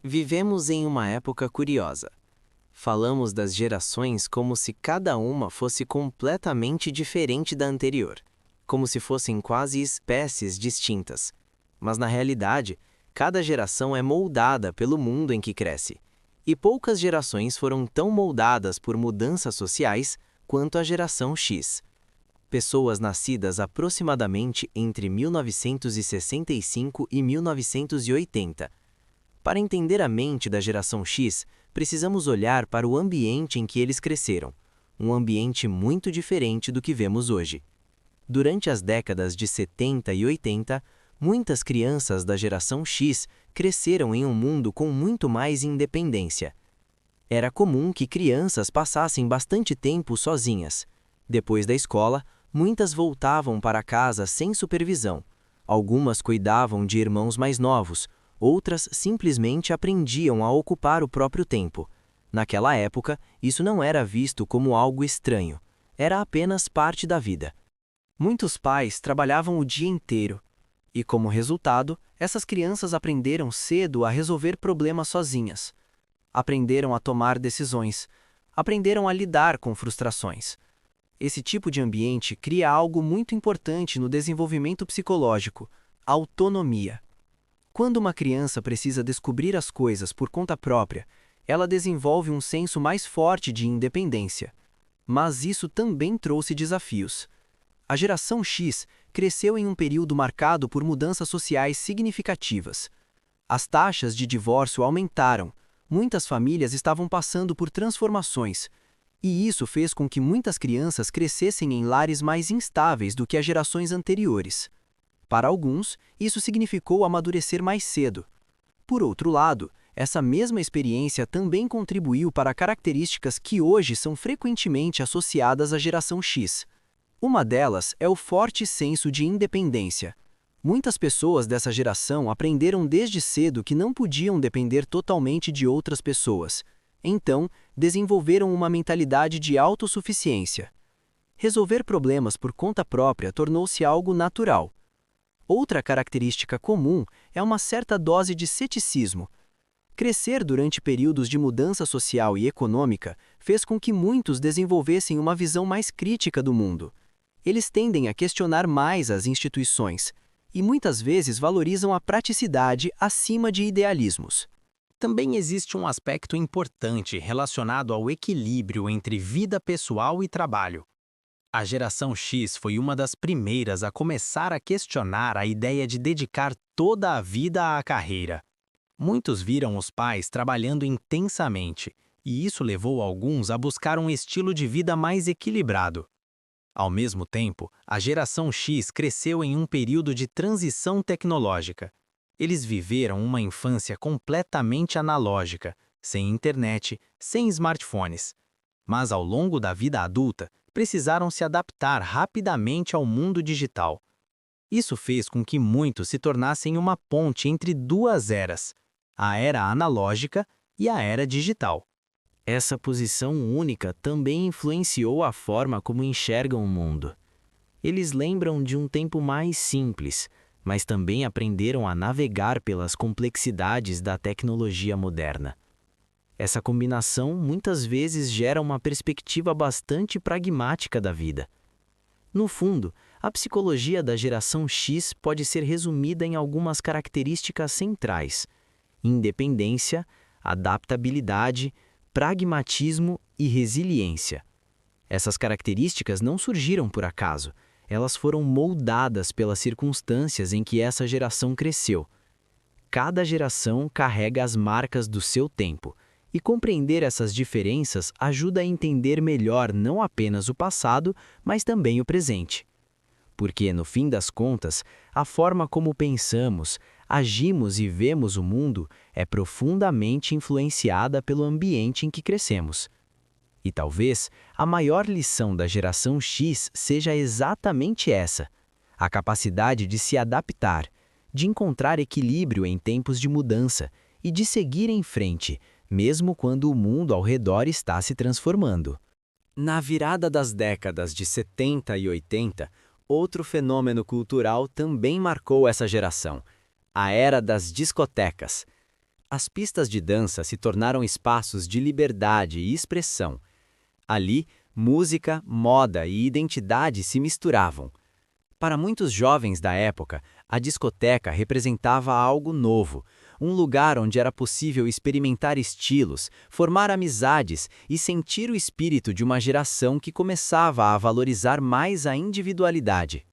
Vivemos em uma época curiosa. Falamos das gerações como se cada uma fosse completamente diferente da anterior, como se fossem quase espécies distintas. Mas na realidade, cada geração é moldada pelo mundo em que cresce. E poucas gerações foram tão moldadas por mudanças sociais quanto a geração X. Pessoas nascidas aproximadamente entre 1965 e 1980. Para entender a mente da geração X, precisamos olhar para o ambiente em que eles cresceram, um ambiente muito diferente do que vemos hoje. Durante as décadas de 70 e 80, muitas crianças da geração X cresceram em um mundo com muito mais independência. Era comum que crianças passassem bastante tempo sozinhas. Depois da escola, muitas voltavam para casa sem supervisão. Algumas cuidavam de irmãos mais novos, outras simplesmente aprendiam a ocupar o próprio tempo. Naquela época, isso não era visto como algo estranho. Era apenas parte da vida. Muitos pais trabalhavam o dia inteiro. E, como resultado, essas crianças aprenderam cedo a resolver problemas sozinhas. Aprenderam a tomar decisões. Aprenderam a lidar com frustrações. Esse tipo de ambiente cria algo muito importante no desenvolvimento psicológico: autonomia. Quando uma criança precisa descobrir as coisas por conta própria, ela desenvolve um senso mais forte de independência. Mas isso também trouxe desafios. A geração X cresceu em um período marcado por mudanças sociais significativas. As taxas de divórcio aumentaram, muitas famílias estavam passando por transformações, e isso fez com que muitas crianças crescessem em lares mais instáveis do que as gerações anteriores. Para alguns, isso significou amadurecer mais cedo. Por outro lado, essa mesma experiência também contribuiu para características que hoje são frequentemente associadas à geração X. Uma delas é o forte senso de independência. Muitas pessoas dessa geração aprenderam desde cedo que não podiam depender totalmente de outras pessoas. Então, desenvolveram uma mentalidade de autossuficiência. Resolver problemas por conta própria tornou-se algo natural. Outra característica comum é uma certa dose de ceticismo. Crescer durante períodos de mudança social e econômica fez com que muitos desenvolvessem uma visão mais crítica do mundo. Eles tendem a questionar mais as instituições e muitas vezes valorizam a praticidade acima de idealismos. Também existe um aspecto importante relacionado ao equilíbrio entre vida pessoal e trabalho. A geração X foi uma das primeiras a começar a questionar a ideia de dedicar toda a vida à carreira. Muitos viram os pais trabalhando intensamente, e isso levou alguns a buscar um estilo de vida mais equilibrado. Ao mesmo tempo, a geração X cresceu em um período de transição tecnológica. Eles viveram uma infância completamente analógica, sem internet, sem smartphones. Mas ao longo da vida adulta, precisaram se adaptar rapidamente ao mundo digital. Isso fez com que muitos se tornassem uma ponte entre duas eras, a era analógica e a era digital. Essa posição única também influenciou a forma como enxergam o mundo. Eles lembram de um tempo mais simples, mas também aprenderam a navegar pelas complexidades da tecnologia moderna. Essa combinação muitas vezes gera uma perspectiva bastante pragmática da vida. No fundo, a psicologia da geração X pode ser resumida em algumas características centrais: independência, adaptabilidade, pragmatismo e resiliência. Essas características não surgiram por acaso, elas foram moldadas pelas circunstâncias em que essa geração cresceu. Cada geração carrega as marcas do seu tempo, e compreender essas diferenças ajuda a entender melhor não apenas o passado, mas também o presente. Porque, no fim das contas, a forma como pensamos, agimos e vemos o mundo é profundamente influenciada pelo ambiente em que crescemos. E talvez a maior lição da geração X seja exatamente essa: a capacidade de se adaptar, de encontrar equilíbrio em tempos de mudança e de seguir em frente, mesmo quando o mundo ao redor está se transformando. Na virada das décadas de 70 e 80, outro fenômeno cultural também marcou essa geração: a era das discotecas. As pistas de dança se tornaram espaços de liberdade e expressão. Ali, música, moda e identidade se misturavam. Para muitos jovens da época, a discoteca representava algo novo, um lugar onde era possível experimentar estilos, formar amizades e sentir o espírito de uma geração que começava a valorizar mais a individualidade.